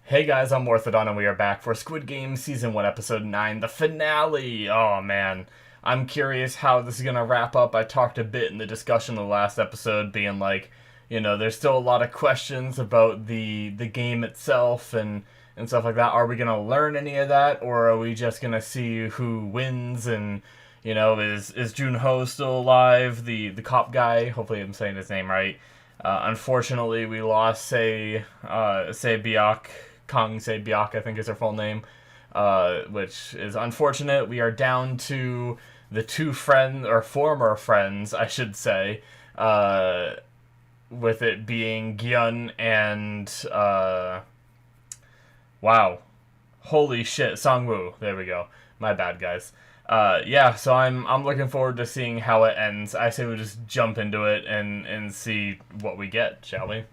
Hey guys, I'm Morthadon and we are back for Squid Game Season 1 Episode 9, the finale! Oh man, I'm curious how this is gonna wrap up. I talked a bit in the discussion of the last episode being like, there's still a lot of questions about the game itself and stuff like that. Are we gonna learn any of that, or are we just gonna see who wins and is Jun-ho still alive? The cop guy. Hopefully, I'm saying his name right. Unfortunately, we lost Say Biak, Kang Se Biak, I think is her full name, which is unfortunate. We are down to the two friends, or former friends, I should say, with it being Gi-hun and wow, holy shit, Sangwoo. There we go. My bad, guys. Yeah, so I'm looking forward to seeing how it ends. I say we just jump into it and see what we get, shall we?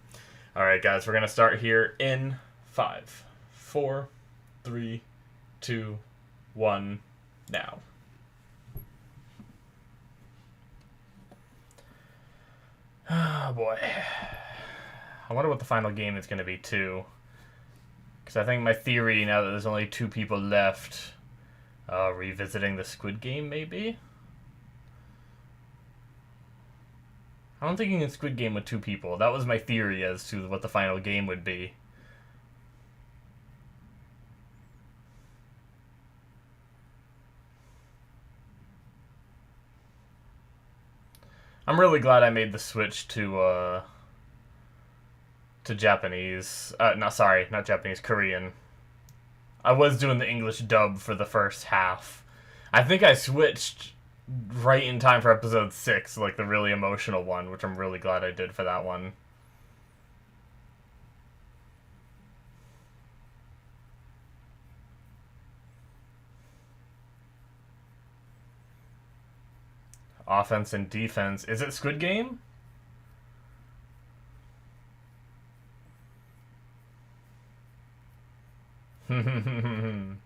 All right, guys, we're gonna start here in 5, 4, 3, 2, 1, now. Oh boy, I wonder what the final game is gonna be too. Because I think my theory now that there's only 2 people left. Revisiting the Squid Game, maybe? I don't think you can Squid Game with 2 people. That was my theory as to what the final game would be. I'm really glad I made the switch to Japanese. Not Japanese, Korean. I was doing the English dub for the first half. I think I switched right in time for episode 6, like the really emotional one, which I'm really glad I did for that one. Offense and defense. Is it Squid Game? I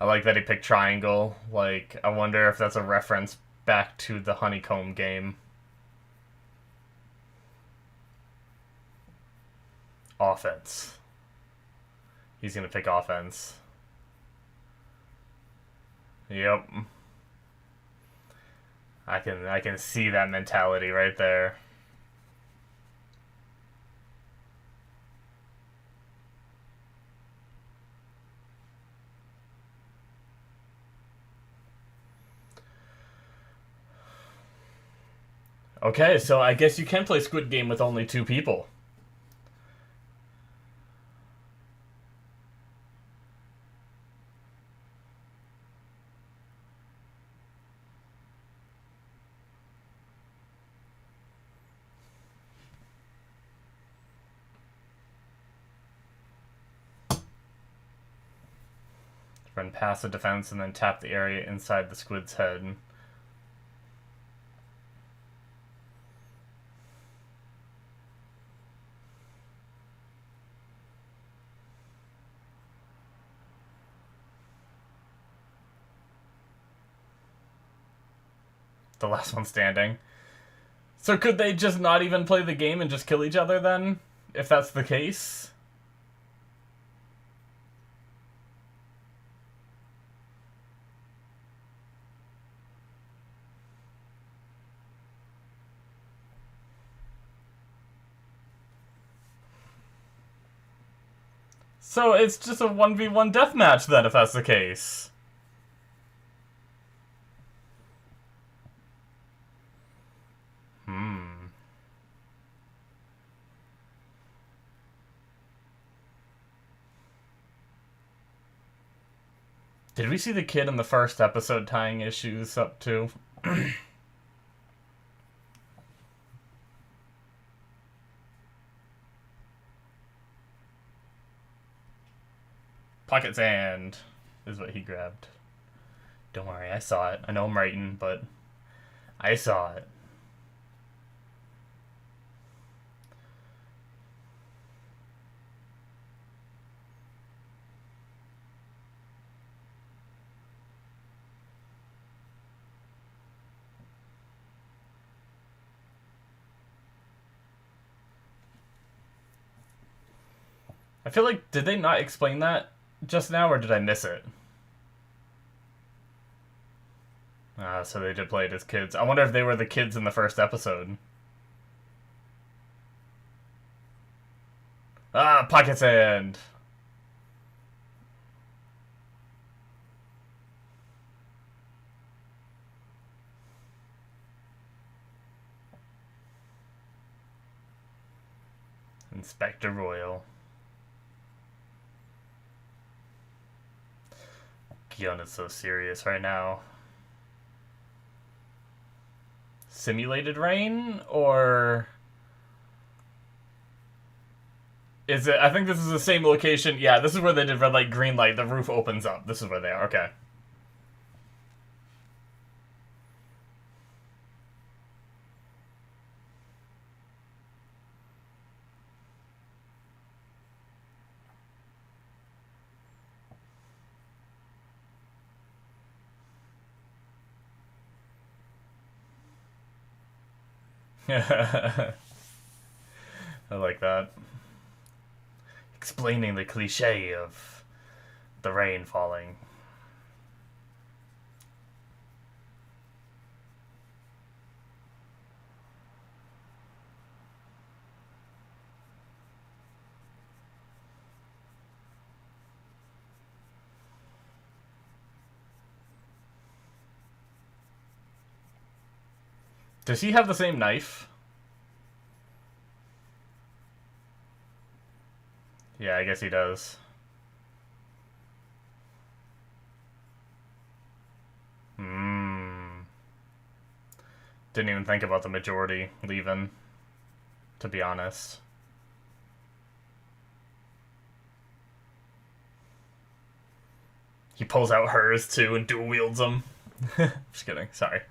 like that he picked triangle. Like, I wonder if that's a reference back to the honeycomb game. Offense. He's gonna pick offense. Yep. I can see that mentality right there. Okay, so I guess you can play Squid Game with only 2 people. Run past the defense and then tap the area inside the squid's head. The last one standing. So could they just not even play the game and just kill each other then? If that's the case? So it's just a 1v1 deathmatch then, if that's the case. Did we see the kid in the first episode tying his shoes up too? Pocket sand is what he grabbed. Don't worry, I saw it. I know I'm writing, but I saw it. I feel like, did they not explain that just now, or did I miss it? So they did play it as kids. I wonder if they were the kids in the first episode. Pocket sand! Inspector Royal. Gi-hun is so serious right now. Simulated rain, or is it? I think this is the same location. Yeah, this is where they did red light, green light. The roof opens up. This is where they are. Okay. I like that. Explaining the cliche of the rain falling. Does he have the same knife? Yeah, I guess he does. Didn't even think about the majority leaving, to be honest. He pulls out hers, too, and dual wields them. Just kidding, sorry.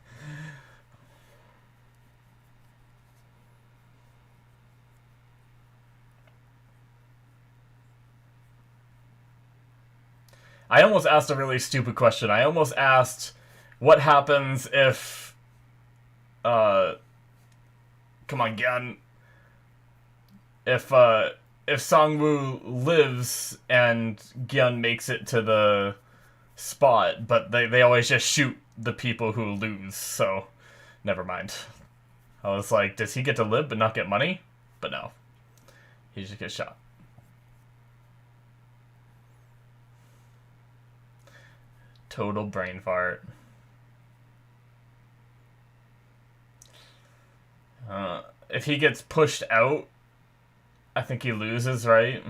I almost asked a really stupid question. I almost asked, what happens if... come on, Gan. If Sangwoo lives and Gi-hun makes it to the spot, but they always just shoot the people who lose, so never mind. I was like, does he get to live but not get money? But no. He just gets shot. Total brain fart. If he gets pushed out, I think he loses, right?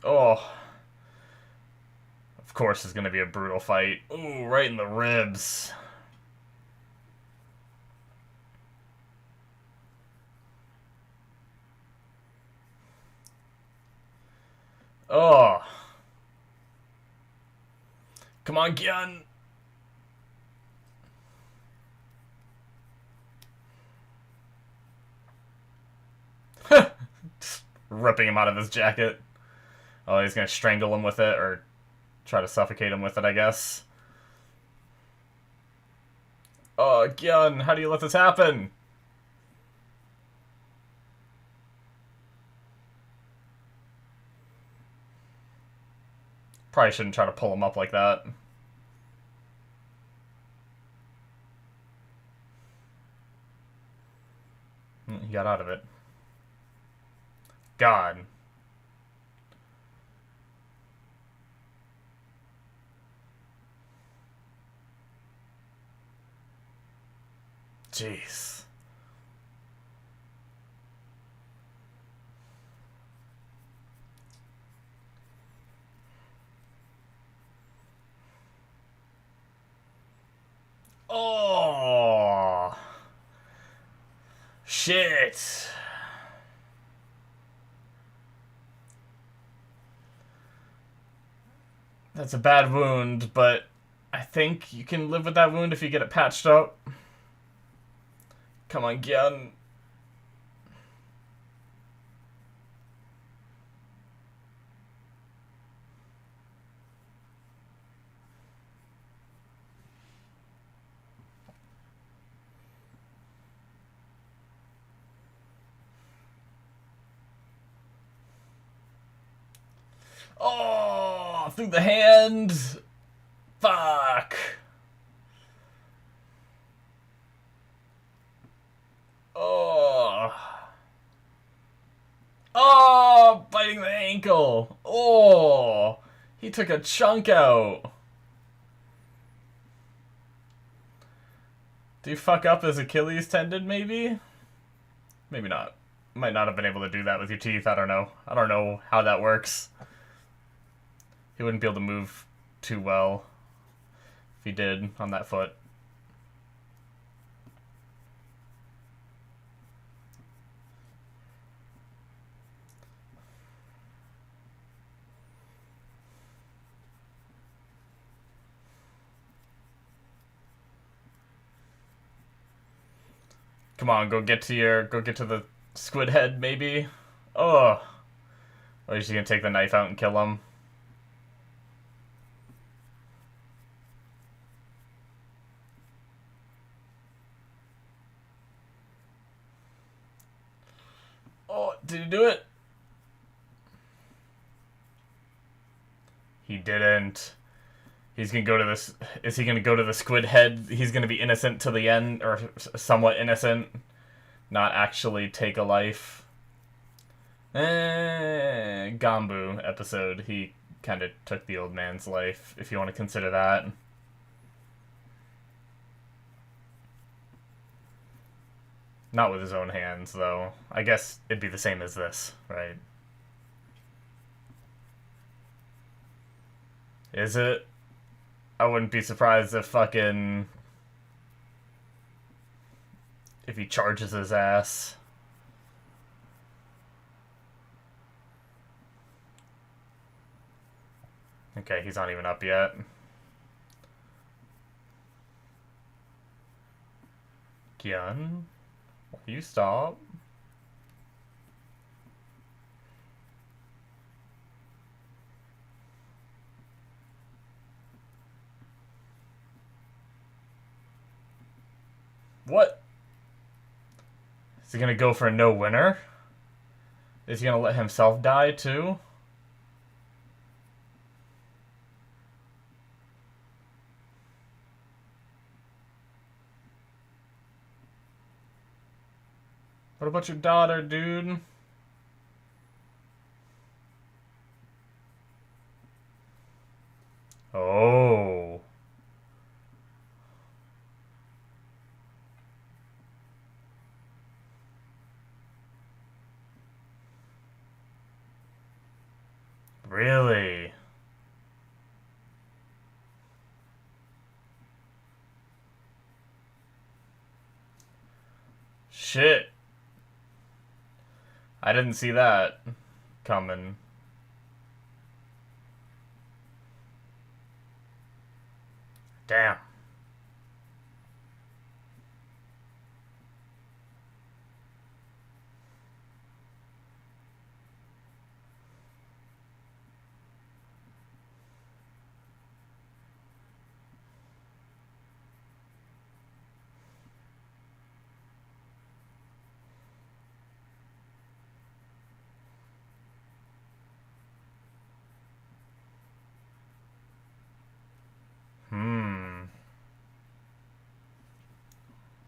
Oh. Of course it's gonna be a brutal fight. Ooh, right in the ribs. Oh. Come on, Gi-hun. Just ripping him out of his jacket. Oh, he's gonna strangle him with it, or try to suffocate him with it, I guess. Oh, Gi-hun, how do you let this happen? Probably shouldn't try to pull him up like that. He got out of it. God. Jeez. Oh. Shit. That's a bad wound, but I think you can live with that wound if you get it patched up. Come on, Gi-hun. Oh, through the hand. Fuck. Oh. Oh, biting the ankle. Oh, he took a chunk out. Do you fuck up his Achilles tendon, maybe? Maybe not. Might not have been able to do that with your teeth. I don't know. I don't know how that works. He wouldn't be able to move too well if he did on that foot. Come on, go get to the squid head, maybe? Oh. Or is he gonna take the knife out and kill him? Oh, did he do it? He didn't. He's gonna go to this. Is he gonna go to the squid head? He's gonna be innocent to the end, or somewhat innocent, not actually take a life. Gambu episode. He kind of took the old man's life, if you want to consider that. Not with his own hands, though. I guess it'd be the same as this, right? Is it? I wouldn't be surprised if if he charges his ass. Okay, he's not even up yet. Gi-hun? Will you stop? What? Is he gonna go for a no-winner? Is he gonna let himself die, too? What about your daughter, dude? Oh. Really? Shit. I didn't see that coming. Damn.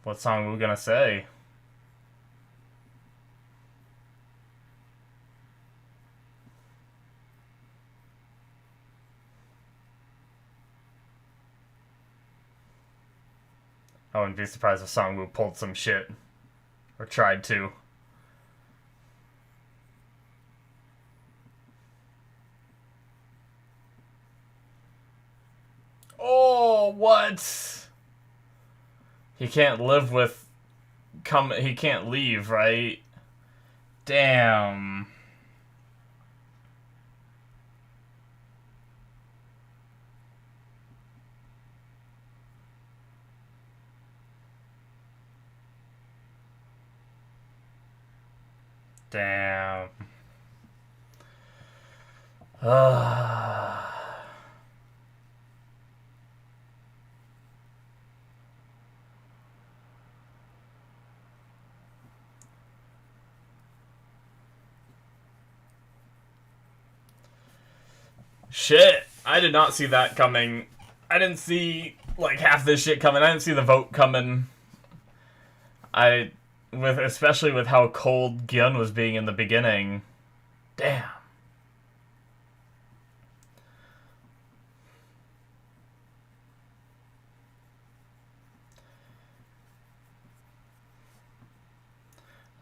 What song are we gonna say? I wouldn't be surprised if Songwoo pulled some shit. Or tried to. Oh, what? He can't live with... He can't leave, right? Damn. Damn. Shit! I did not see that coming. I didn't see, like, half this shit coming. I didn't see the vote coming. Especially with how cold Gi-hun was being in the beginning. Damn.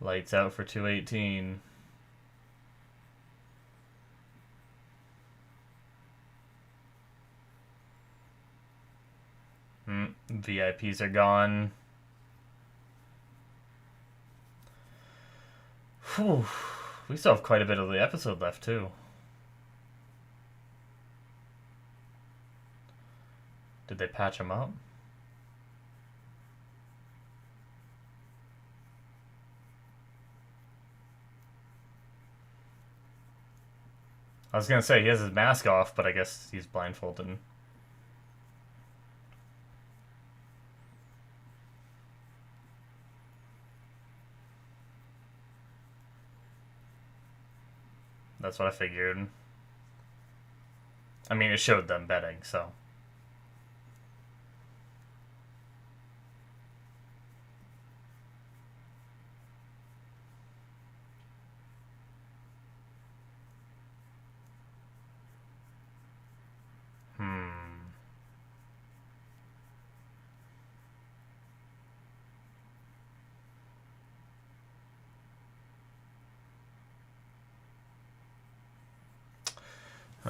Lights out for 218. VIPs are gone. Whew. We still have quite a bit of the episode left, too. Did they patch him up? I was gonna say, he has his mask off, but I guess he's blindfolded. That's what I figured. I mean, it showed them betting, so.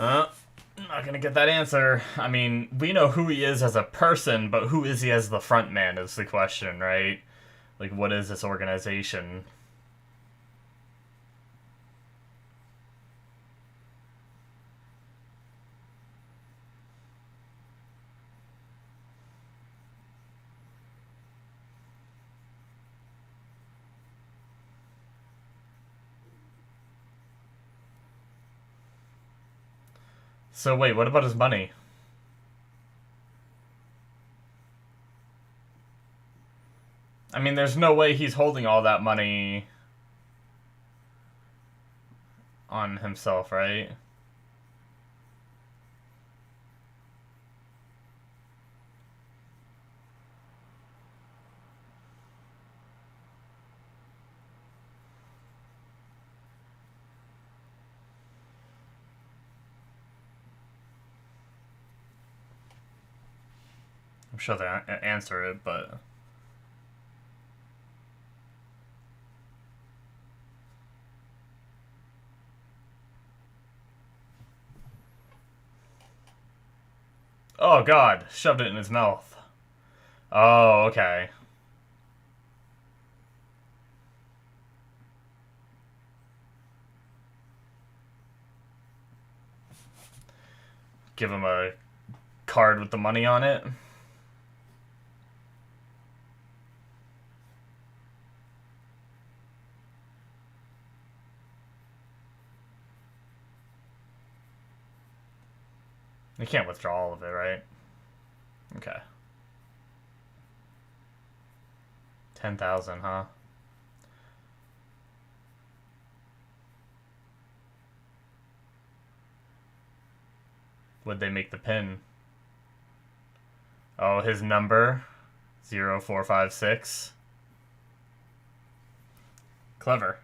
I'm not gonna get that answer. I mean, we know who he is as a person, but who is he as the front man is the question, right? Like, what is this organization? So wait, what about his money? I mean, there's no way he's holding all that money on himself, right? I'm sure they answer it, but... Oh god, shoved it in his mouth. Oh, okay. Give him a card with the money on it. You can't withdraw all of it, right? Okay. 10,000, huh? Would they make the pin? Oh, his number? 0456. Clever.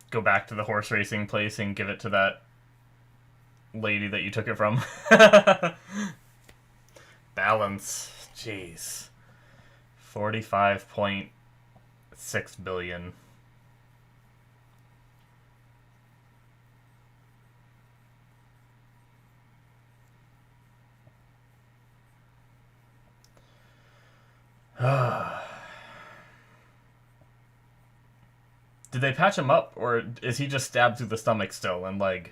Go back to the horse racing place and give it to that lady that you took it from. Balance. Jeez. 45.6 billion. Did they patch him up, or is he just stabbed through the stomach still and leg?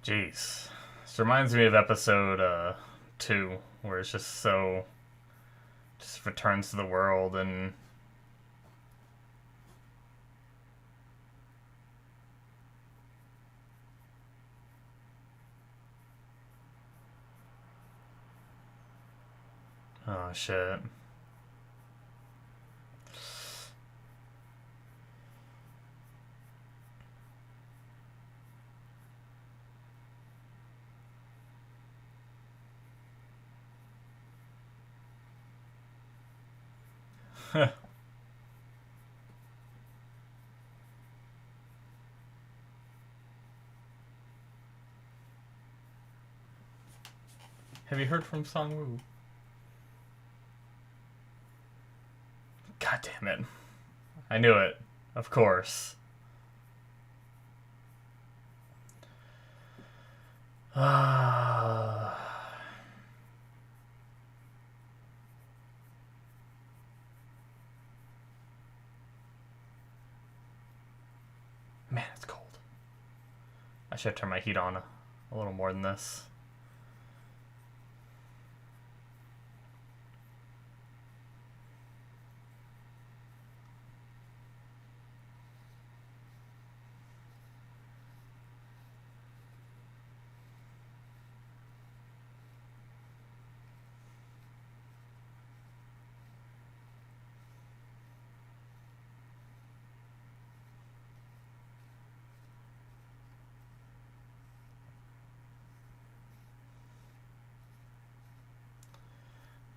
Jeez. This reminds me of episode 2, where it's just so. Just returns to the world and. Oh shit. Have you heard from Songwoo? God damn it. I knew it. Of course. Man, it's cold. I should turn my heat on a little more than this.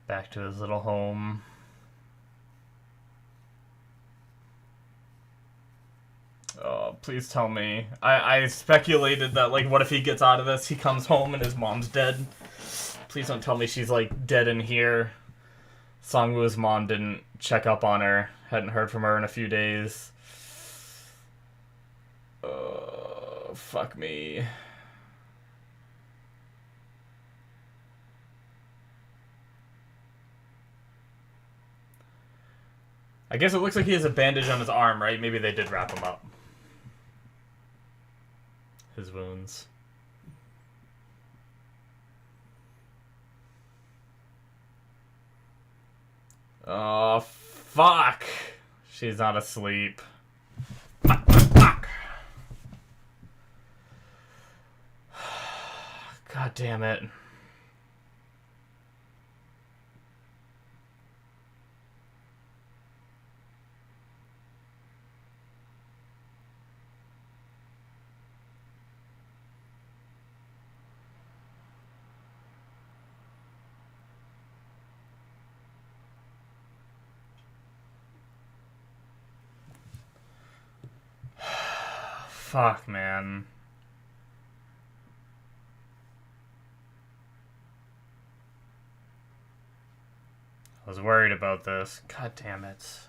Back to his little home. Oh, please tell me. I speculated that, like, what if he gets out of this, he comes home and his mom's dead? Please don't tell me she's, like, dead in here. Songwoo's mom didn't check up on her. Hadn't heard from her in a few days. Fuck me. I guess it looks like he has a bandage on his arm, right? Maybe they did wrap him up. His wounds. Oh, fuck. She's not asleep. Fuck. God damn it. Fuck, man. I was worried about this. God damn it.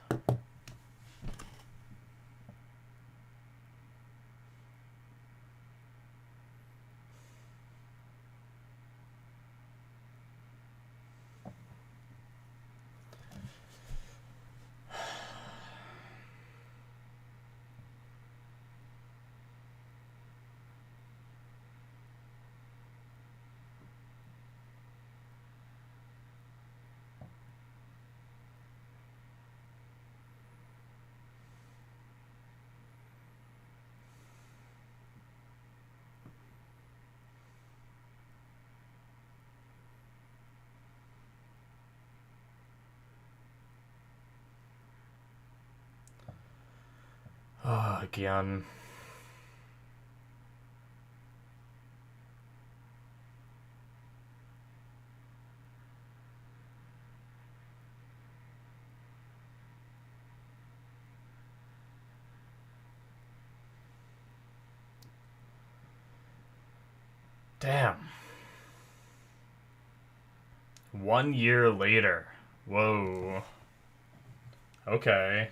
Oh, Gi-hun. Damn. 1 year later. Whoa. Okay.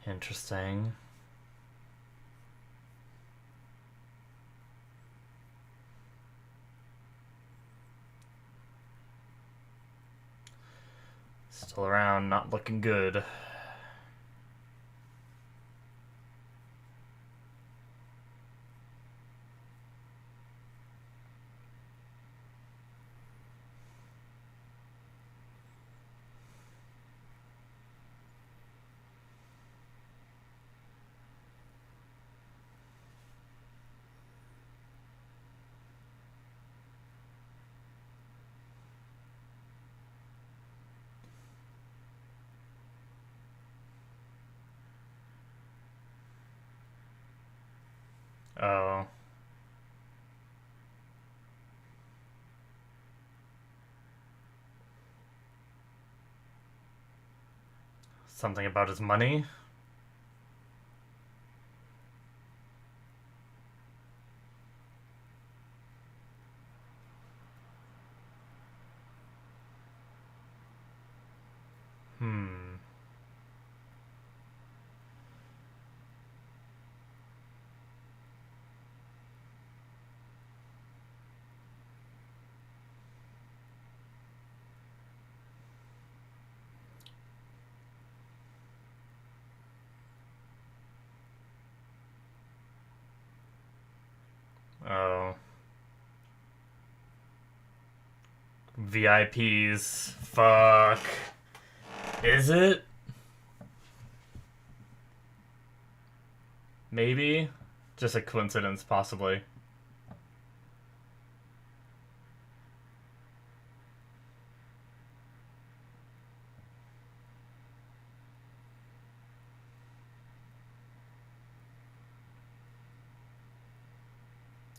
Interesting. Still around, not looking good. Oh. Something about his money? Hmm. Oh. VIPs. Fuck. Is it? Maybe? Just a coincidence, possibly.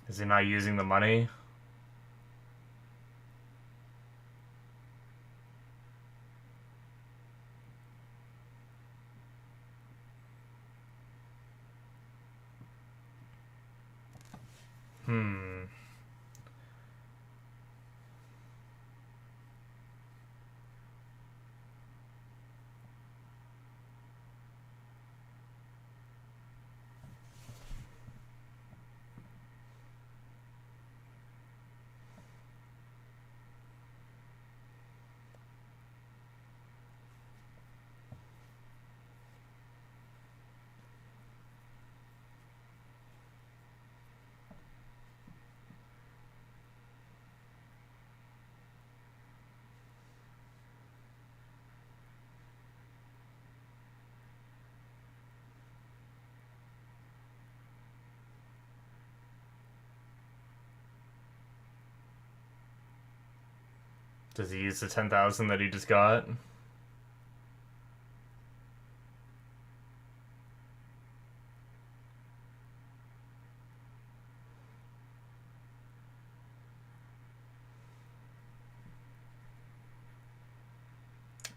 Is he not using the money? Hmm. Does he use the 10,000 that he just got?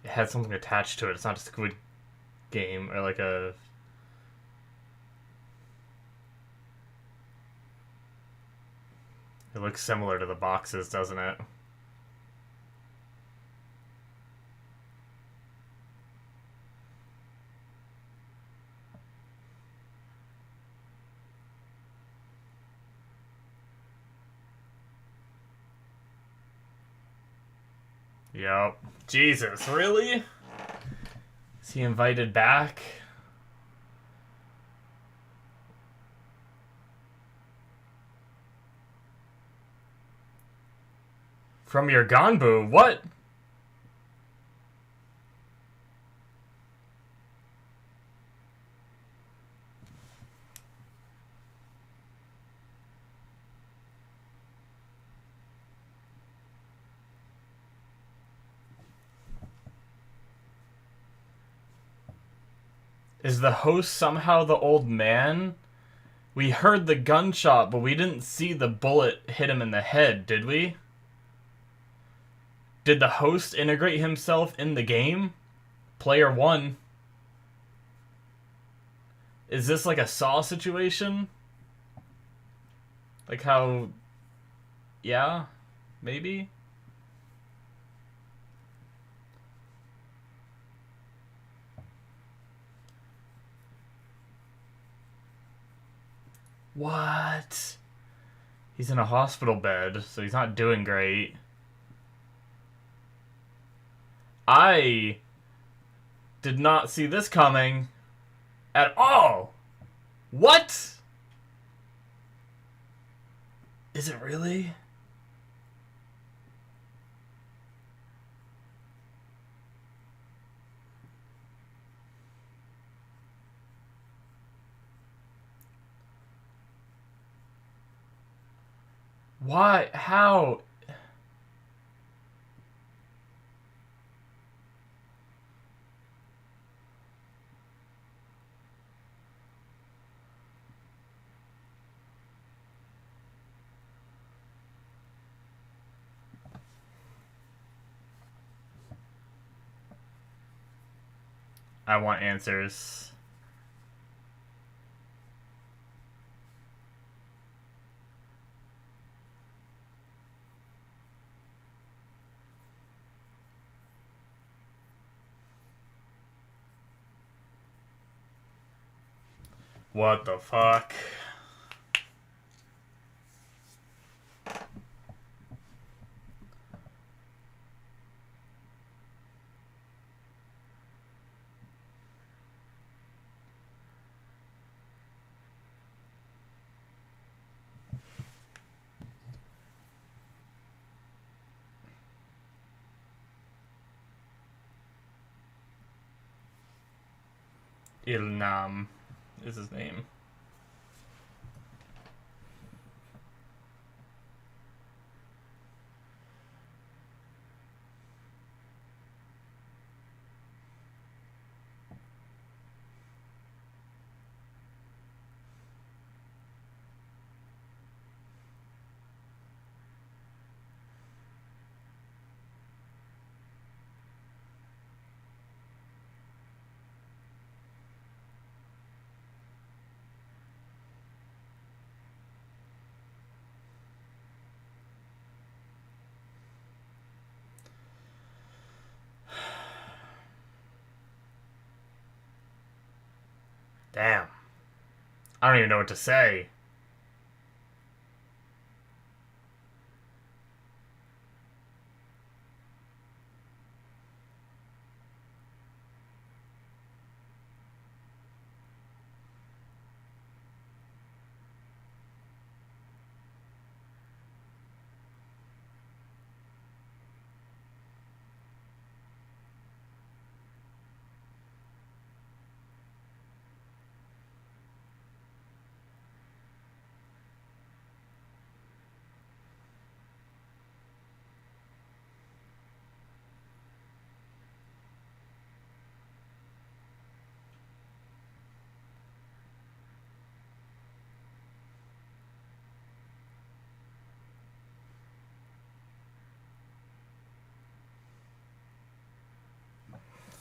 It had something attached to it. It's not a Squid game or like a. It looks similar to the boxes, doesn't it? Yep. Jesus, really? Is he invited back? From your Ganbu? What? Is the host somehow the old man? We heard the gunshot, but we didn't see the bullet hit him in the head, did we? Did the host integrate himself in the game? Player 1. Is this like a Saw situation? Like how... Yeah? Maybe? What? He's in a hospital bed, so he's not doing great. I did not see this coming at all. What? Is it really? Why? How? I want answers. What the fuck? Ilnam is his name. Damn. I don't even know what to say.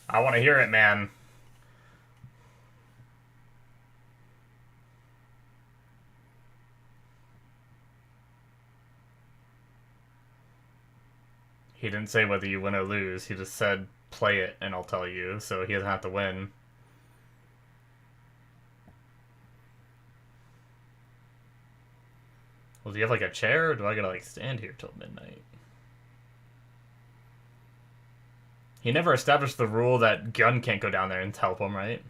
I want to hear it, man. He didn't say whether you win or lose. He just said, play it and I'll tell you, so he doesn't have to win. Well, do you have like a chair, or do I gotta like stand here till midnight? He never established the rule that Gi-hun can't go down there and help him, right?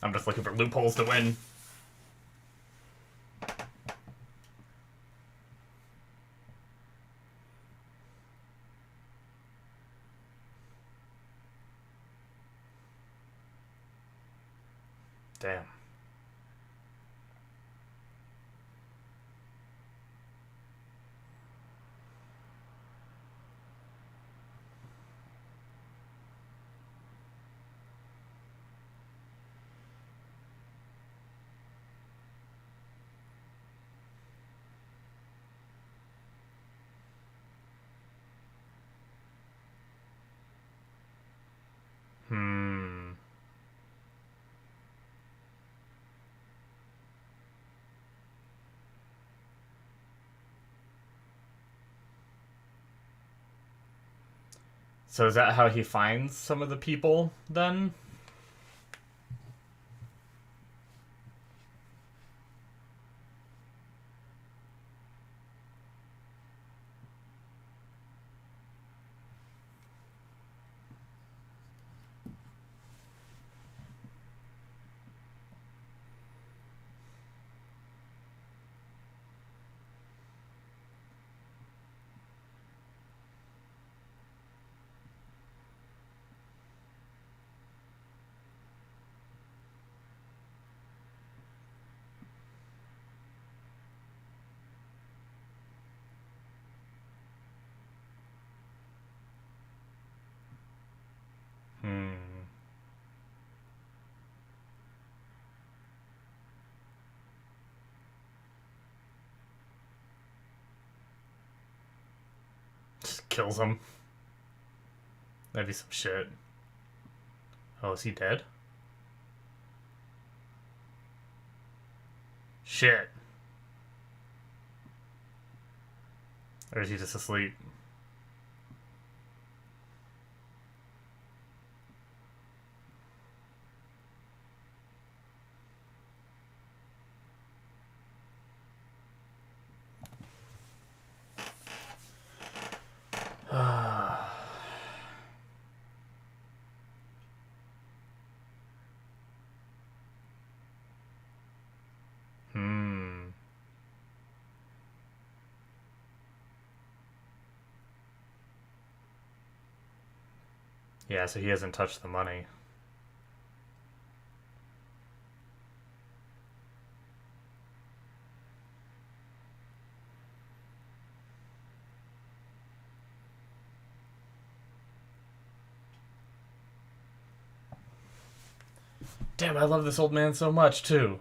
I'm just looking for loopholes to win. Damn. Hmm. So is that how he finds some of the people, then? kills him. That'd be some shit. Oh, is he dead? Shit. Or is he just asleep? Yeah, so he hasn't touched the money. Damn, I love this old man so much, too.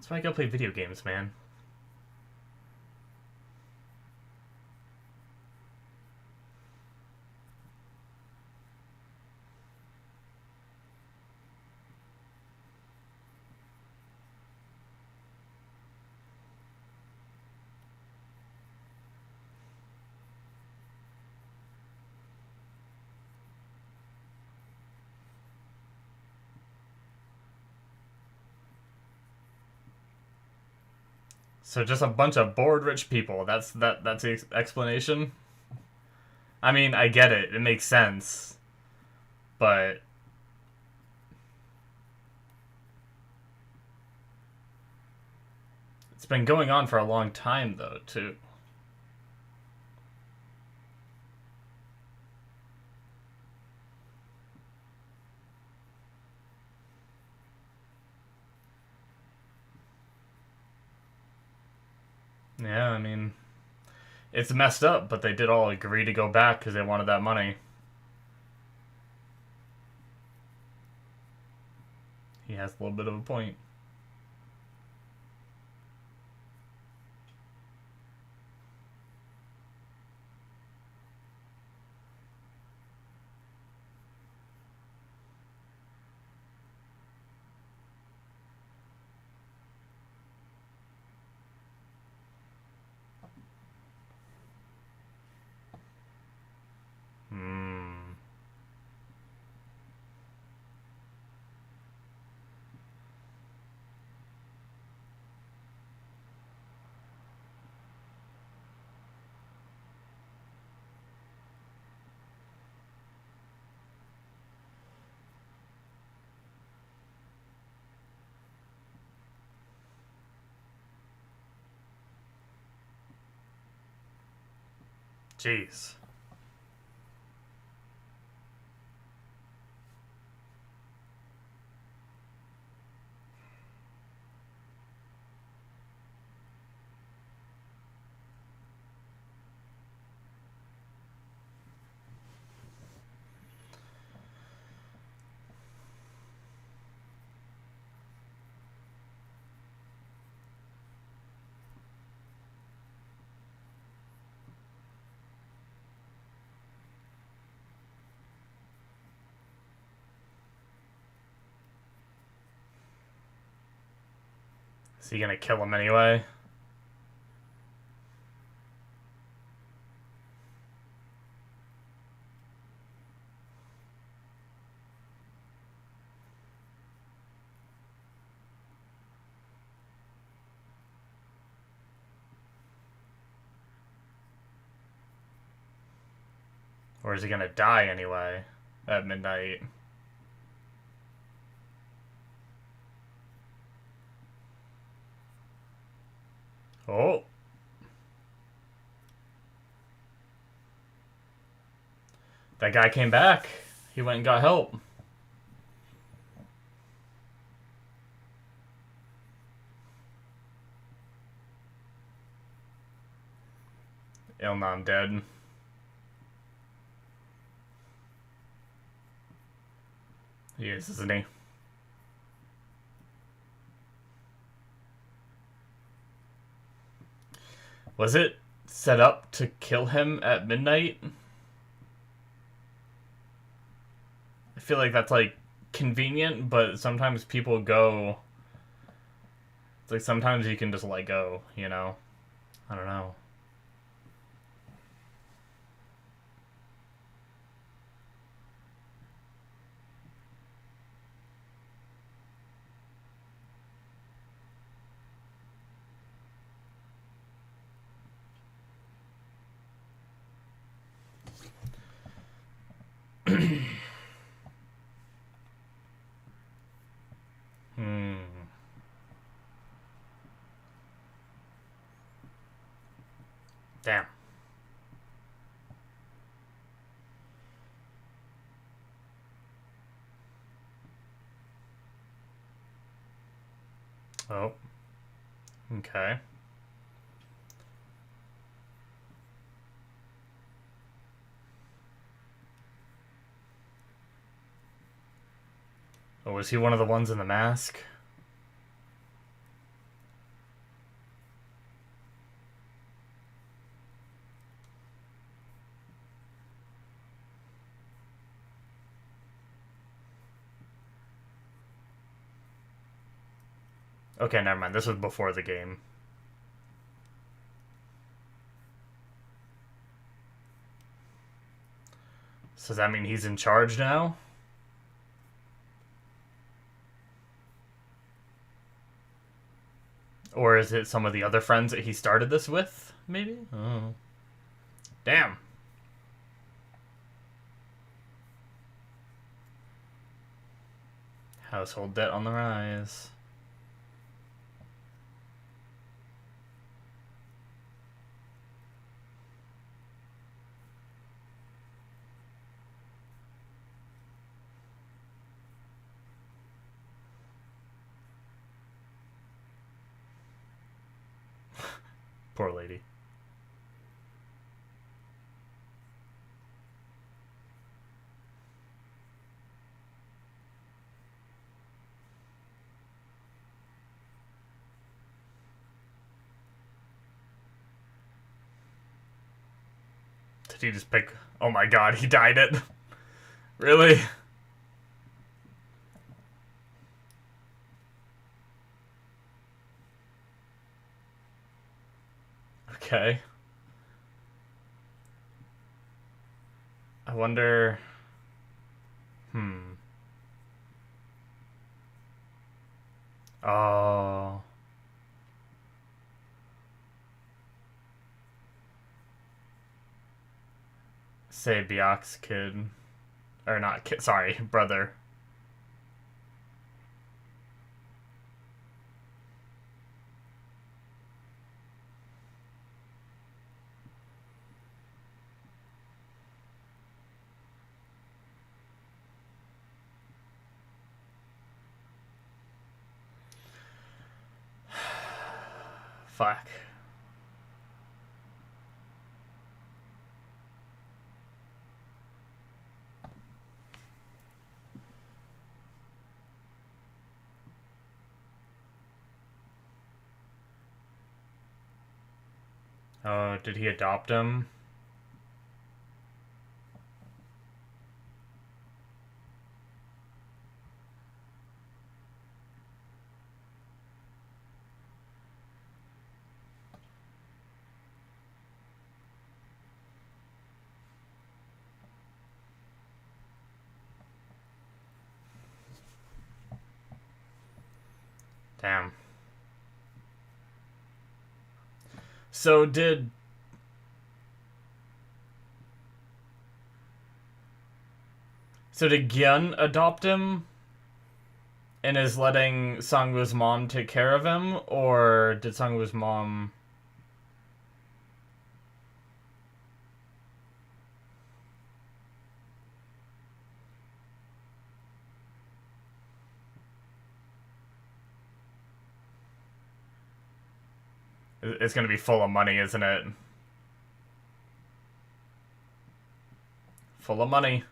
That's why I go play video games, man. So just a bunch of bored rich people. That's the explanation. I mean, I get it. It makes sense. But it's been going on for a long time though, too. Yeah, I mean, it's messed up, but they did all agree to go back because they wanted that money. He has a little bit of a point. Jeez. Is he gonna kill him anyway? Or is he gonna die anyway at midnight? Oh. That guy came back. He went and got help. Ilnan dead. He is, isn't he? Was it set up to kill him at midnight? I feel like that's, like, convenient, but sometimes people go... It's like sometimes you can just let go, you know? I don't know. Damn. Oh. Okay. Oh, was he one of the ones in the mask? Okay, never mind. This was before the game. So does that mean he's in charge now? Or is it some of the other friends that he started this with? Maybe? Oh. Damn. Household debt on the rise. Poor lady. Did he just pick... Oh my god, he dyed it. Really? Okay. I wonder... Oh... Say Biak's kid. Or not kid, sorry, brother. Fuck. Oh, did he adopt him? Damn. So did Gi-hun adopt him and is letting Sangwoo's mom take care of him, or did Sangwoo's mom? It's gonna be full of money, isn't it? Full of money.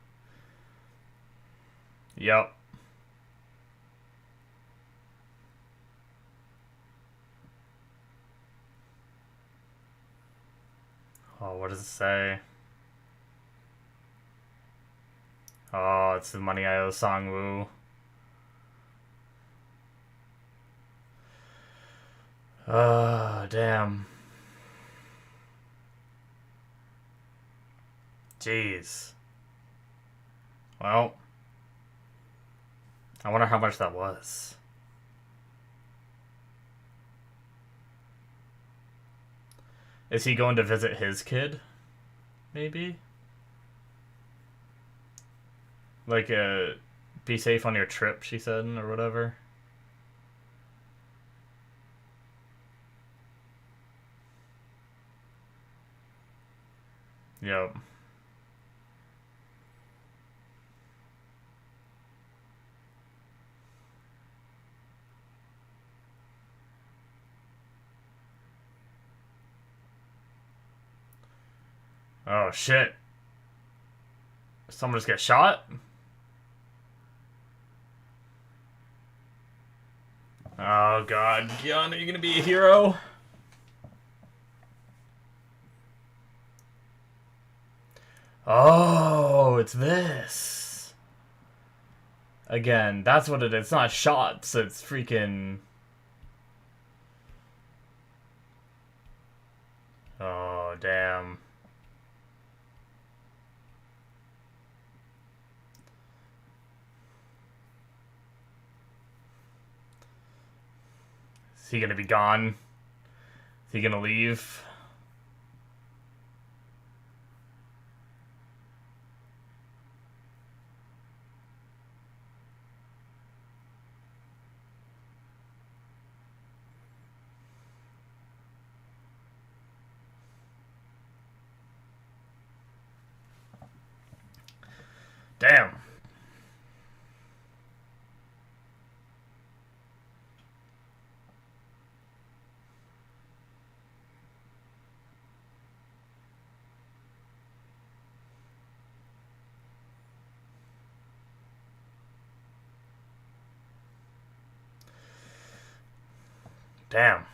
Yep. Oh, what does it say? Oh, it's the money I owe Sangwoo. Oh, damn. Jeez. Well, I wonder how much that was. Is he going to visit his kid? Maybe? Like, be safe on your trip, she said, or whatever. Yep. Oh, shit. Someone just get shot? Oh, God. Gi-hun, are you gonna be a hero? Oh, it's this. Again, that's what it is. It's not shots, it's freaking... Oh, damn. Is he gonna be gone? Is he gonna leave? Damn. Damn.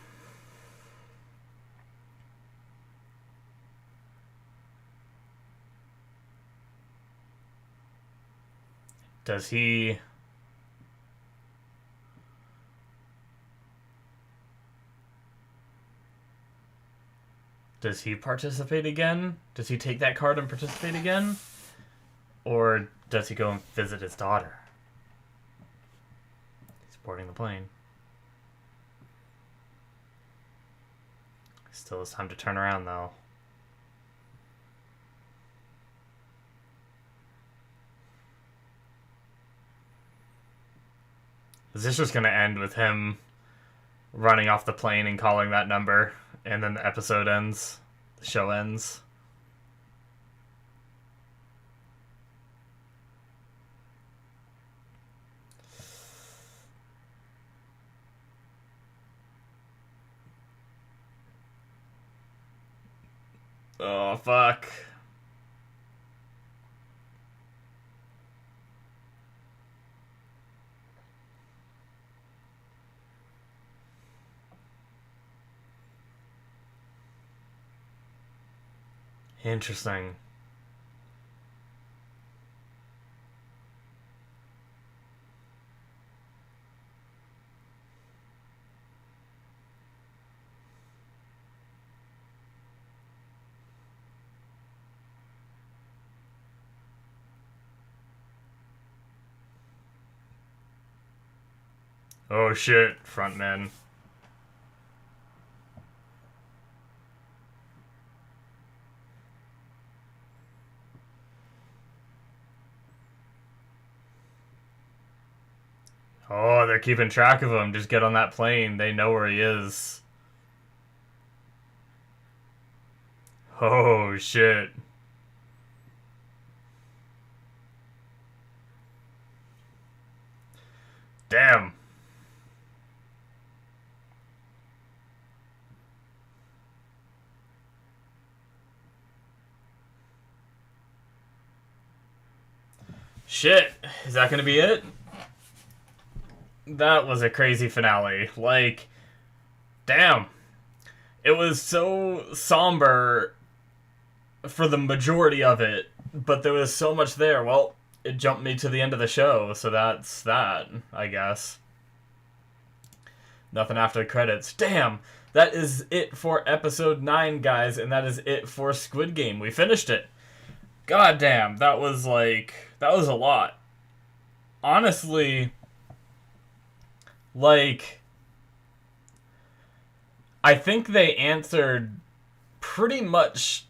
Does he... Does he participate again? Does he take that card and participate again? Or does he go and visit his daughter? He's boarding the plane. Still has time to turn around, though. Is this just going to end with him running off the plane and calling that number, and then the episode ends? The show ends? Oh, fuck. Interesting. Oh shit, frontman. Oh, they're keeping track of him. Just get on that plane. They know where he is. Oh shit. Damn. Shit. Is that gonna be it? That was a crazy finale. Like, damn. It was so somber for the majority of it, but there was so much there. Well, it jumped me to the end of the show, so that's that, I guess. Nothing after the credits. Damn! That is it for episode 9, guys, and that is it for Squid Game. We finished it. God damn, that was a lot. Honestly, like, I think they answered pretty much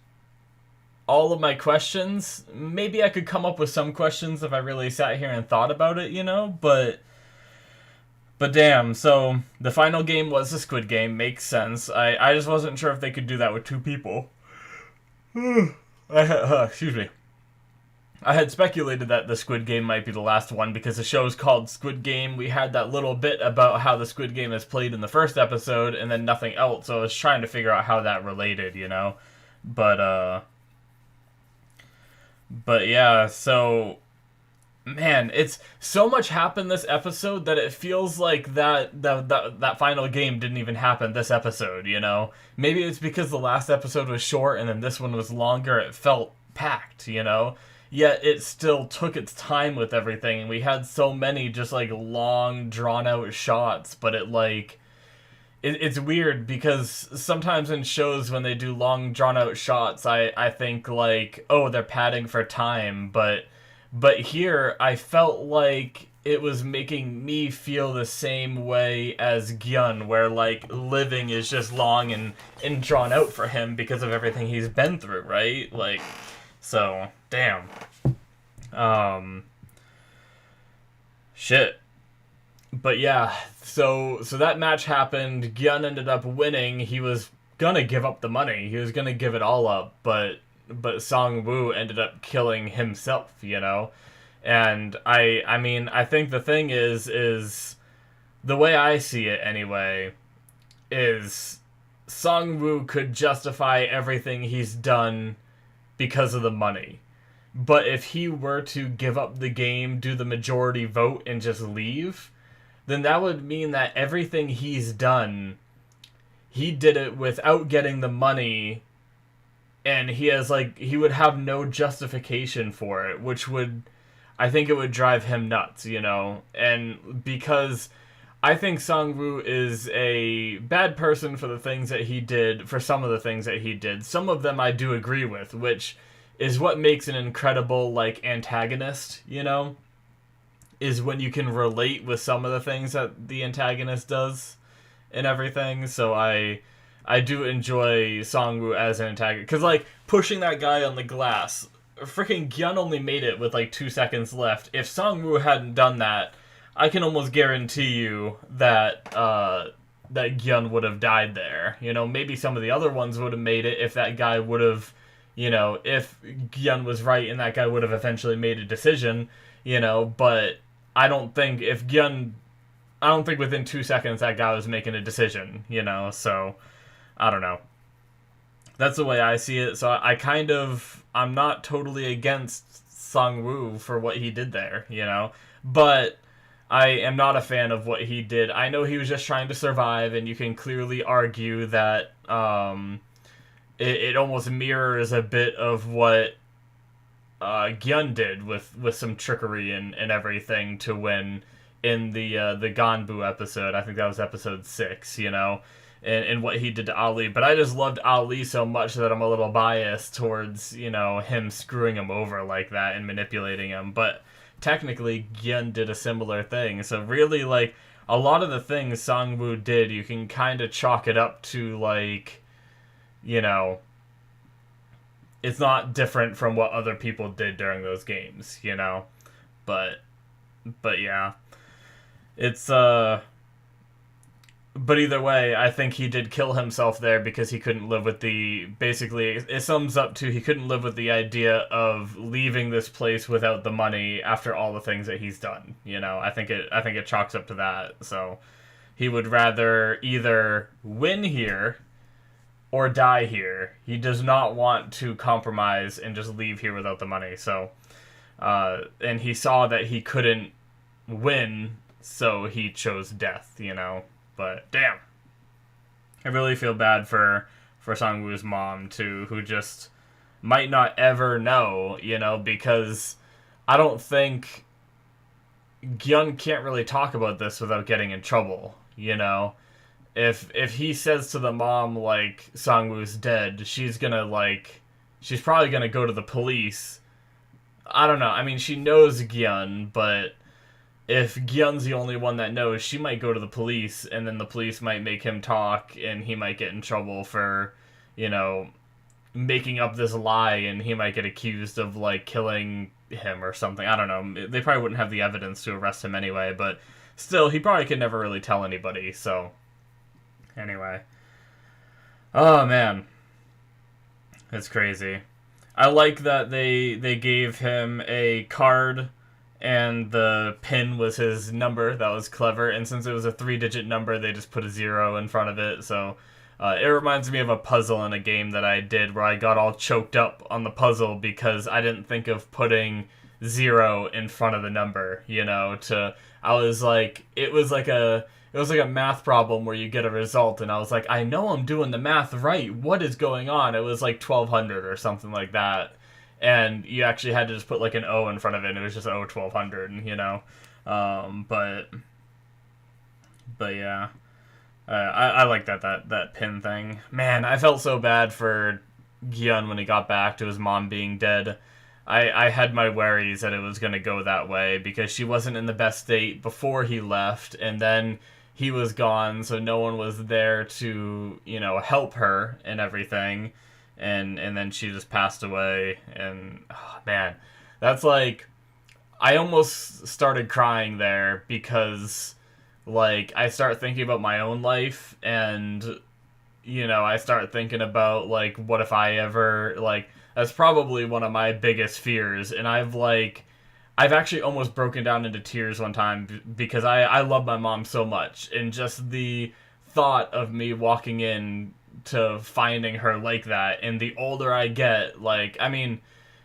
all of my questions. Maybe I could come up with some questions if I really sat here and thought about it, but damn, so the final game was the Squid Game. Makes sense. I just wasn't sure if they could do that with 2 people. Excuse me. I had speculated that the Squid Game might be the last one because the show's called Squid Game. We had that little bit about how the Squid Game is played in the first episode and then nothing else, so I was trying to figure out how that related, But yeah, so man, it's so much happened this episode that it feels like that final game didn't even happen this episode. Maybe it's because the last episode was short and then this one was longer. It felt packed. Yet it still took its time with everything, and we had so many just like long drawn out shots, but it's weird because sometimes in shows when they do long drawn out shots, I think like, oh, they're padding for time, but here I felt like it was making me feel the same way as Gi-hun, where like living is just long and drawn out for him because of everything he's been through, right? Like, so damn. Shit. But yeah, so that match happened. Gi-hun ended up winning. He was gonna give up the money. He was gonna give it all up, but Song-woo ended up killing himself. And I mean, I think the thing is the way I see it anyway is Song-woo could justify everything he's done because of the money. But if he were to give up the game, do the majority vote, and just leave, then that would mean that everything he's done, he did it without getting the money, and he would have no justification for it, which I think it would drive him nuts, and because I think Song-woo is a bad person for the things that he did, for some of the things that he did. Some of them I do agree with, which is what makes an incredible, like, antagonist, is when you can relate with some of the things that the antagonist does and everything. So I do enjoy Song-woo as an antagonist. Because, like, pushing that guy on the glass, freaking Gi-hun only made it with, like, 2 seconds left. If Song-woo hadn't done that, I can almost guarantee you that Gi-hun would have died there. Maybe some of the other ones would have made it if that guy would have, if Gi-hun was right and that guy would have eventually made a decision, but I don't think within 2 seconds that guy was making a decision, so I don't know. That's the way I see it. So I'm not totally against Song-woo for what he did there, but I am not a fan of what he did. I know he was just trying to survive, and you can clearly argue that it almost mirrors a bit of what Gi-hun did with some trickery and everything to win in the Ganbu episode. I think that was episode 6, and what he did to Ali. But I just loved Ali so much that I'm a little biased towards, him screwing him over like that and manipulating him. But technically, Gi-hun did a similar thing. So really, like, a lot of the things Sang-woo did, you can kind of chalk it up to, like, you know, it's not different from what other people did during those games, you know? But yeah. It's, But either way, I think he did kill himself there because he couldn't live with the... Basically, it sums up to he couldn't live with the idea of leaving this place without the money after all the things that he's done. You know, I think it chalks up to that. So he would rather either win here or die here. He does not want to compromise and just leave here without the money. So, and he saw that he couldn't win, so he chose death, you know. But damn, I really feel bad for Sang-woo's mom too, who just might not ever know, you know, because I don't think Gi-hun can't really talk about this without getting in trouble, you know. If he says to the mom, like, Sang-woo's dead, she's probably gonna go to the police. I don't know. I mean, she knows Gi-hun, but if Gi-hun's the only one that knows, she might go to the police, and then the police might make him talk, and he might get in trouble for, you know, making up this lie, and he might get accused of, like, killing him or something. I don't know. They probably wouldn't have the evidence to arrest him anyway, but still, he probably could never really tell anybody, so... Anyway. Oh, man. It's crazy. I like that they gave him a card and the pin was his number. That was clever. And since it was a 3-digit number, they just put a 0 in front of it. So it reminds me of a puzzle in a game that I did where I got all choked up on the puzzle because I didn't think of putting 0 in front of the number, you know, I was like, it was like a math problem where you get a result, and I was like, I know I'm doing the math right. What is going on? It was like 1200 or something like that. And you actually had to just put like an O in front of it, and it was just 1200, you know. But yeah. I like that pin thing. Man, I felt so bad for Gi-hun when he got back to his mom being dead. I had my worries that it was going to go that way because she wasn't in the best state before he left, and then he was gone, so no one was there to, you know, help her and everything, and then she just passed away, and, oh, man, that's like, I almost started crying there because, like, I start thinking about my own life, and, you know, I start thinking about, like, what if I ever, like, that's probably one of my biggest fears, and I've actually almost broken down into tears one time because I love my mom so much, and just the thought of me walking in to finding her like that, and the older I get, like, I mean,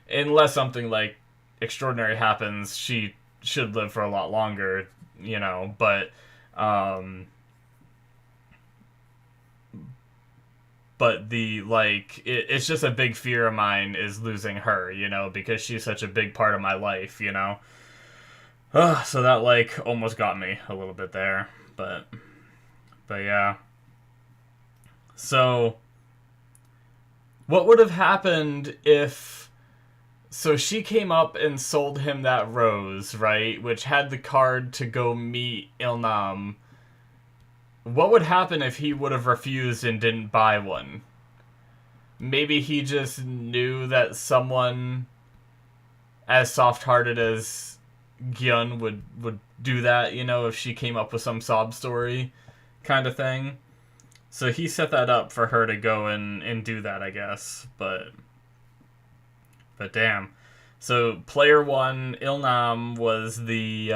unless something, like, extraordinary happens, she should live for a lot longer, you know, but the, like, it's just a big fear of mine is losing her, you know, because she's such a big part of my life, you know. So that, like, almost got me a little bit there, but yeah. So, what would have happened if... So she came up and sold him that rose, right, which had the card to go meet Il-nam. What would happen if he would have refused and didn't buy one? Maybe he just knew that someone as soft-hearted as Gi-hun would do that, you know, if she came up with some sob story kind of thing. So he set that up for her to go and do that, I guess. But damn. So player 1, Il-nam, was the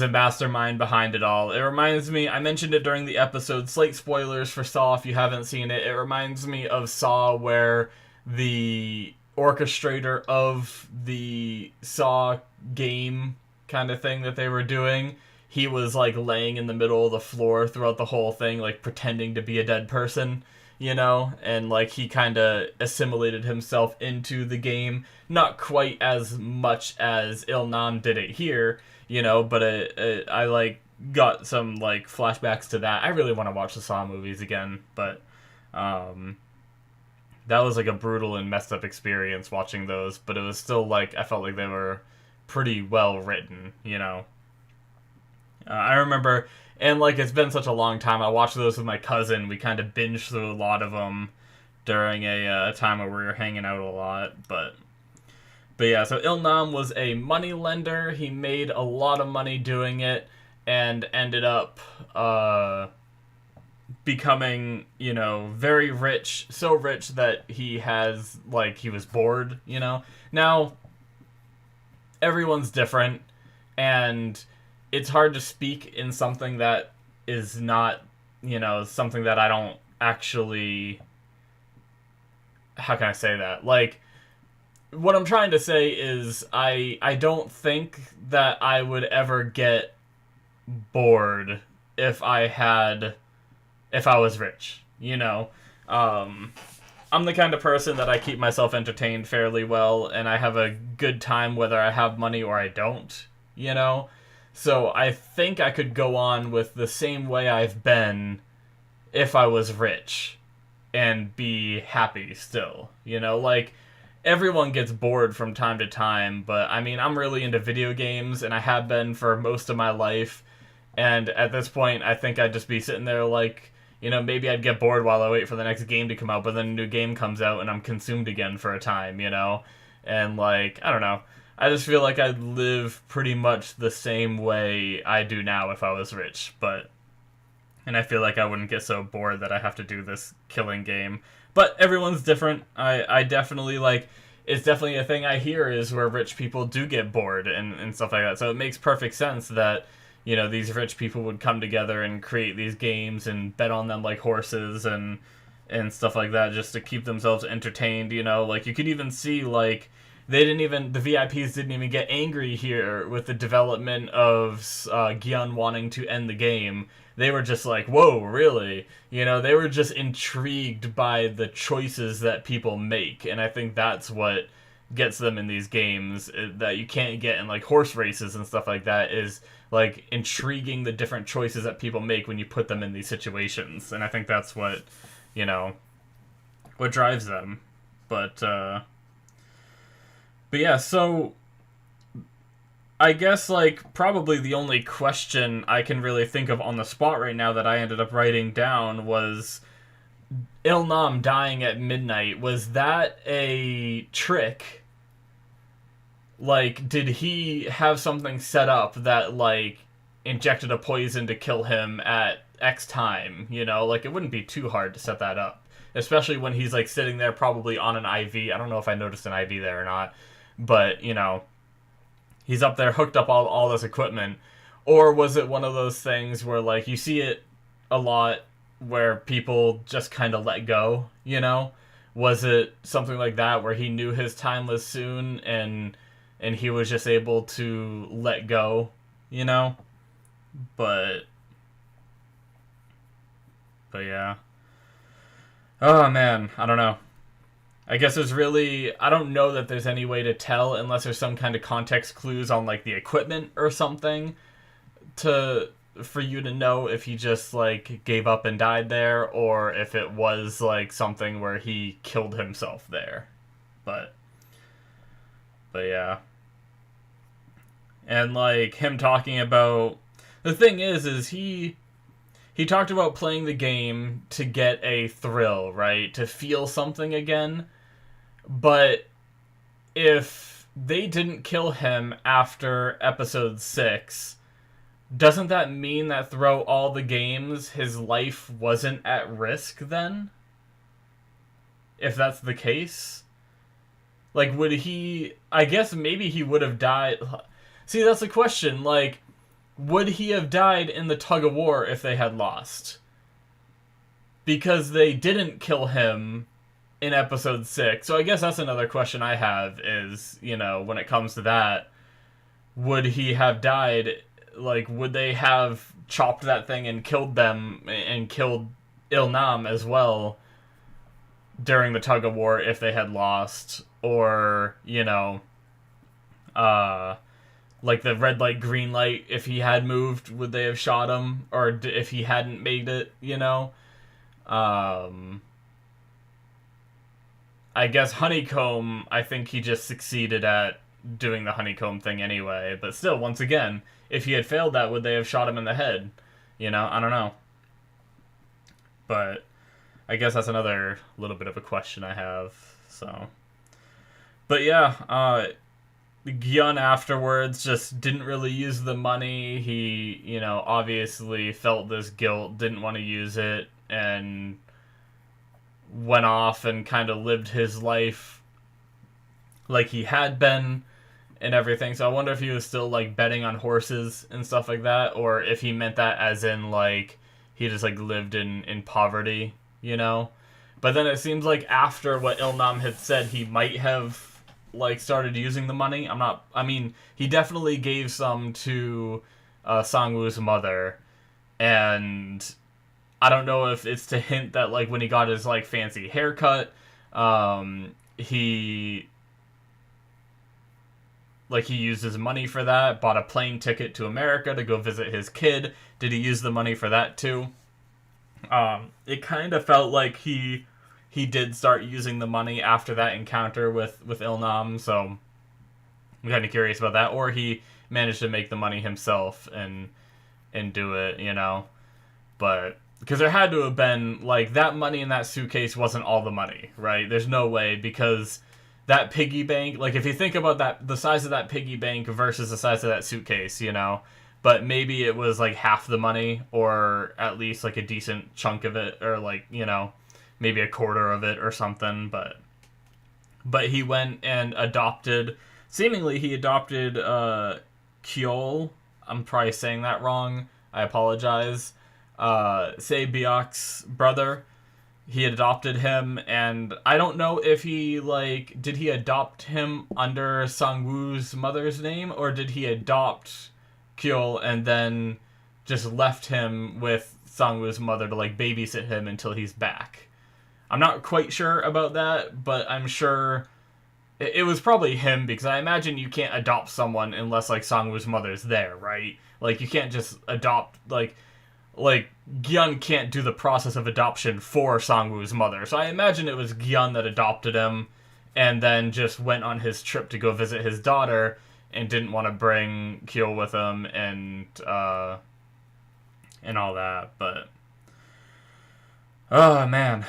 mastermind behind it all. It reminds me, I mentioned it during the episode, slight spoilers for Saw if you haven't seen it. It reminds me of Saw, where the orchestrator of the Saw game kind of thing that they were doing, he was, like, laying in the middle of the floor throughout the whole thing, like, pretending to be a dead person, you know? And, like, he kind of assimilated himself into the game. Not quite as much as Il-nam did it here, you know, but I, like, got some, like, flashbacks to that. I really want to watch the Saw movies again, but that was, like, a brutal and messed up experience watching those, but it was still, like, I felt like they were pretty well written, you know. I remember, and like it's been such a long time. I watched those with my cousin. We kind of binged through a lot of them during a time where we were hanging out a lot. But yeah, so Il-nam was a money lender. He made a lot of money doing it, and ended up becoming, very rich, so rich that he was bored. Now everyone's different, and it's hard to speak in something that is not, something that I don't actually. How can I say that? Like, what I'm trying to say is I don't think that I would ever get bored if I was rich. I'm the kind of person that I keep myself entertained fairly well, and I have a good time whether I have money or I don't, So I think I could go on with the same way I've been if I was rich and be happy still. Like, everyone gets bored from time to time, but I mean, I'm really into video games, and I have been for most of my life. And at this point, I think I'd just be sitting there like, maybe I'd get bored while I wait for the next game to come out, but then a new game comes out and I'm consumed again for a time, And like, I don't know. I just feel like I'd live pretty much the same way I do now if I was rich, and I feel like I wouldn't get so bored that I have to do this killing game. But everyone's different. I definitely, like, it's definitely a thing I hear is where rich people do get bored and stuff like that. So it makes perfect sense that, these rich people would come together and create these games and bet on them like horses and stuff like that just to keep themselves entertained, Like, you could even see, like, the VIPs didn't even get angry here with the development of Gi-hun wanting to end the game. They were just like, whoa, really? They were just intrigued by the choices that people make, and I think that's what gets them in these games that you can't get in, like, horse races and stuff like that, is, like, intriguing the different choices that people make when you put them in these situations, and I think that's what, what drives them. But yeah, so I guess, like, probably the only question I can really think of on the spot right now that I ended up writing down was Il-nam dying at midnight. Was that a trick? Like, did he have something set up that, like, injected a poison to kill him at X time? Like, it wouldn't be too hard to set that up. Especially when he's, like, sitting there probably on an IV. I don't know if I noticed an IV there or not. But, he's up there hooked up all this equipment. Or was it one of those things where, like, you see it a lot where people just kind of let go, Was it something like that where he knew his time was soon and he was just able to let go, But yeah. Oh, man, I don't know. I guess I don't know that there's any way to tell unless there's some kind of context clues on, like, the equipment or something for you to know if he just, like, gave up and died there, or if it was, like, something where he killed himself there. But yeah. And, like, him talking about... The thing is he talked about playing the game to get a thrill, right? To feel something again. But if they didn't kill him after episode 6, doesn't that mean that throughout all the games, his life wasn't at risk then? If that's the case? Like, would he... I guess maybe he would have died... See, that's the question. Like, would he have died in the tug-of-war if they had lost? Because they didn't kill him in episode 6. So I guess that's another question I have is, when it comes to that, would he have died, like, would they have chopped that thing and killed them and killed Il-nam as well during the tug-of-war if they had lost? Or, like the red light, green light, if he had moved, would they have shot him? Or if he hadn't made it, I guess Honeycomb, I think he just succeeded at doing the honeycomb thing anyway. But still, once again, if he had failed that, would they have shot him in the head? I don't know. But I guess that's another little bit of a question I have. So, but yeah, Gi-hun afterwards just didn't really use the money. He, obviously felt this guilt, didn't want to use it, and went off and kind of lived his life like he had been and everything. So I wonder if he was still, like, betting on horses and stuff like that, or if he meant that as in, like, he just, like, lived in poverty, But then it seems like after what Ilnam had said, he might have, like, started using the money. He definitely gave some to Sang-woo's mother, and I don't know if it's to hint that, like, when he got his, like, fancy haircut, he used his money for that, bought a plane ticket to America to go visit his kid. Did he use the money for that too? It kind of felt like he did start using the money after that encounter with Ilnam, so I'm kind of curious about that. Or he managed to make the money himself and do it, But because there had to have been, like, that money in that suitcase wasn't all the money, right? There's no way, because that piggy bank, like, if you think about that, the size of that piggy bank versus the size of that suitcase, but maybe it was, like, half the money, or at least, like, a decent chunk of it, or, like, maybe a quarter of it or something, but he went and seemingly he adopted Kyeol. I'm probably saying that wrong. I apologize. Se-byuk's brother. He adopted him, and I don't know if he, like, did he adopt him under Sang-woo's mother's name, or did he adopt Kyeol and then just left him with Sang-woo's mother to, like, babysit him until he's back? I'm not quite sure about that, but I'm sure it was probably him, because I imagine you can't adopt someone unless, like, Sang-woo's mother's there, right? Like, you can't just adopt, like Gi-hun can't do the process of adoption for Sang-woo's mother. So I imagine it was Gi-hun that adopted him and then just went on his trip to go visit his daughter and didn't want to bring Kyeol with him and all that. But oh man,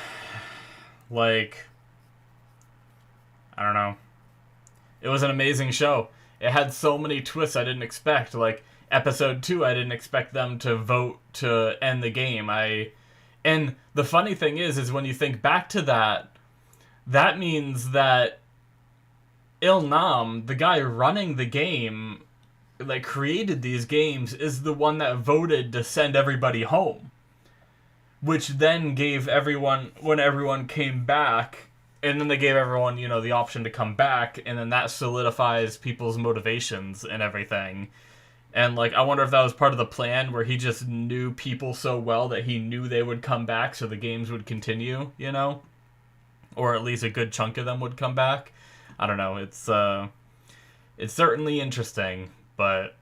like, I don't know. It was an amazing show. It had so many twists I didn't expect. Like, episode 2, I didn't expect them to vote to end the game. And the funny thing is when you think back to that means that Ilnam, the guy running the game, like, created these games, is the one that voted to send everybody home. Which then gave everyone, when everyone came back, and then they gave everyone, the option to come back, and then that solidifies people's motivations and everything. And, like, I wonder if that was part of the plan, where he just knew people so well that he knew they would come back so the games would continue, Or at least a good chunk of them would come back. I don't know. It's certainly interesting, but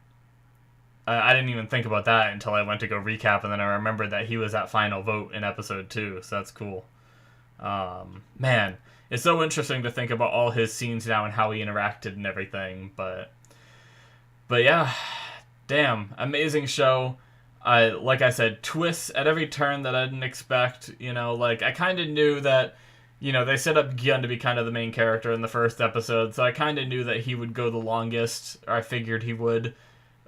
I didn't even think about that until I went to go recap, and then I remembered that he was at final vote in episode 2, so that's cool. Man, it's so interesting to think about all his scenes now and how he interacted and everything, but yeah, damn, amazing show. Like I said, twists at every turn that I didn't expect, like, I kind of knew that, they set up Gi-hun to be kind of the main character in the first episode, so I kind of knew that he would go the longest, or I figured he would,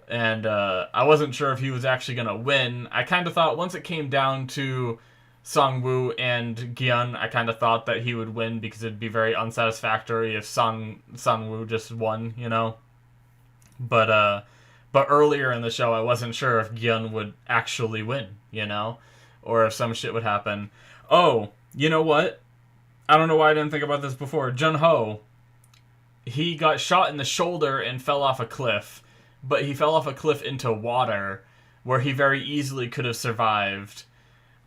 and I wasn't sure if he was actually going to win. I kind of thought once it came down to Sang-woo and Gi-hun, I kind of thought that he would win, because it'd be very unsatisfactory if Sang-woo just won, But earlier in the show, I wasn't sure if Gi-hun would actually win, or if some shit would happen. Oh, you know what? I don't know why I didn't think about this before. Jun-ho, he got shot in the shoulder and fell off a cliff, but he fell off a cliff into water, where he very easily could have survived.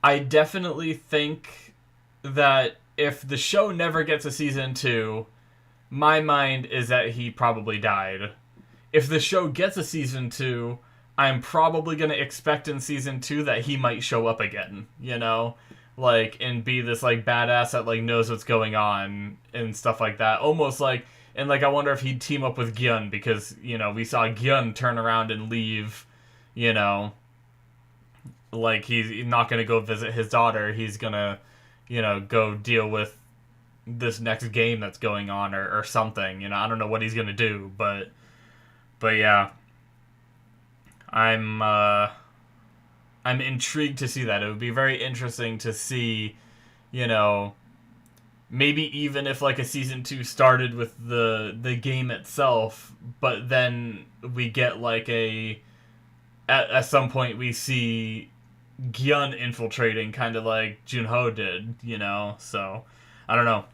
I definitely think that if the show never gets a season 2, my mind is that he probably died. If the show gets a season 2, I'm probably going to expect in season 2 that he might show up again, Like, and be this, like, badass that, like, knows what's going on and stuff like that. Almost like, And, like, I wonder if he'd team up with Gi-hun, because, you know, we saw Gi-hun turn around and leave, you know, like, he's not going to go visit his daughter. He's going to, you know, go deal with this next game that's going on, or something. You know, I don't know what he's going to do, but yeah. I'm intrigued to see that. It would be very interesting to see, you know, maybe even if like a season 2 started with the game itself, but then we get like at some point we see Gi-hun infiltrating, kind of like Junho did, you know. So I don't know.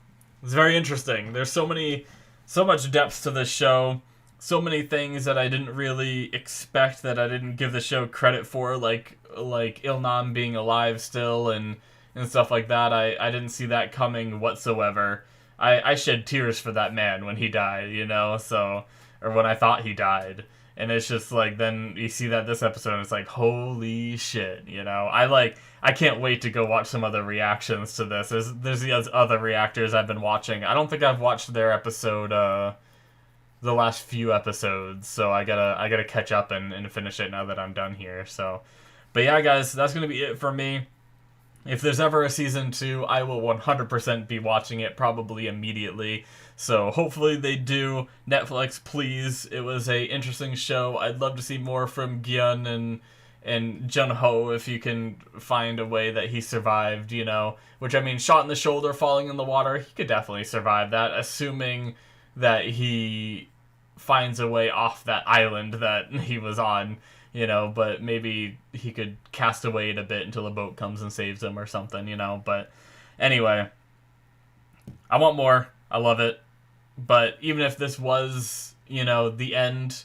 It's very interesting. There's so much depth to this show. So many things that I didn't really expect, that I didn't give the show credit for, like Ilnam being alive still and stuff like that. I didn't see that coming whatsoever. I shed tears for that man when he died, you know, so, or when I thought he died. And it's just like, then you see that this episode and it's like, holy shit, you know. I can't wait to go watch some other reactions to this. There's the other reactors I've been watching. I don't think I've watched their episode the last few episodes, so I gotta catch up and finish it now that I'm done here. So, but yeah, guys, that's gonna be it for me. If there's ever a season 2, I will 100% be watching it, probably immediately. So hopefully they do. Netflix, please. It was a interesting show. I'd love to see more from Gi-hun and Junho, if you can find a way that he survived, you know. Which, I mean, shot in the shoulder, falling in the water, he could definitely survive that, assuming that he finds a way off that island that he was on, you know, but maybe he could cast away it a bit until a boat comes and saves him or something, you know. But anyway, I want more. I love it. But even if this was, you know, the end,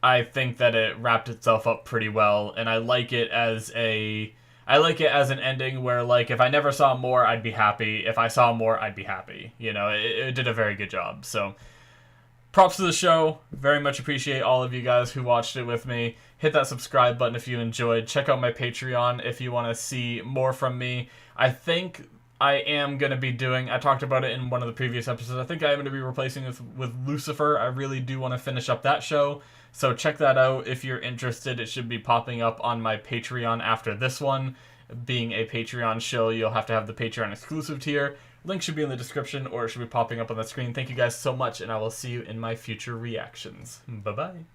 I think that it wrapped itself up pretty well, and I like it as an ending where, like, if I never saw more, I'd be happy. If I saw more, I'd be happy. You know, it did a very good job. So, props to the show. Very much appreciate all of you guys who watched it with me. Hit that subscribe button if you enjoyed. Check out my Patreon if you want to see more from me. I think I am going to be doing, I talked about it in one of the previous episodes, I think I am going to be replacing this with Lucifer. I really do want to finish up that show. So check that out if you're interested. It should be popping up on my Patreon after this one. Being a Patreon show, you'll have to have the Patreon exclusive tier. Link should be in the description, or it should be popping up on the screen. Thank you guys so much, and I will see you in my future reactions. Bye-bye.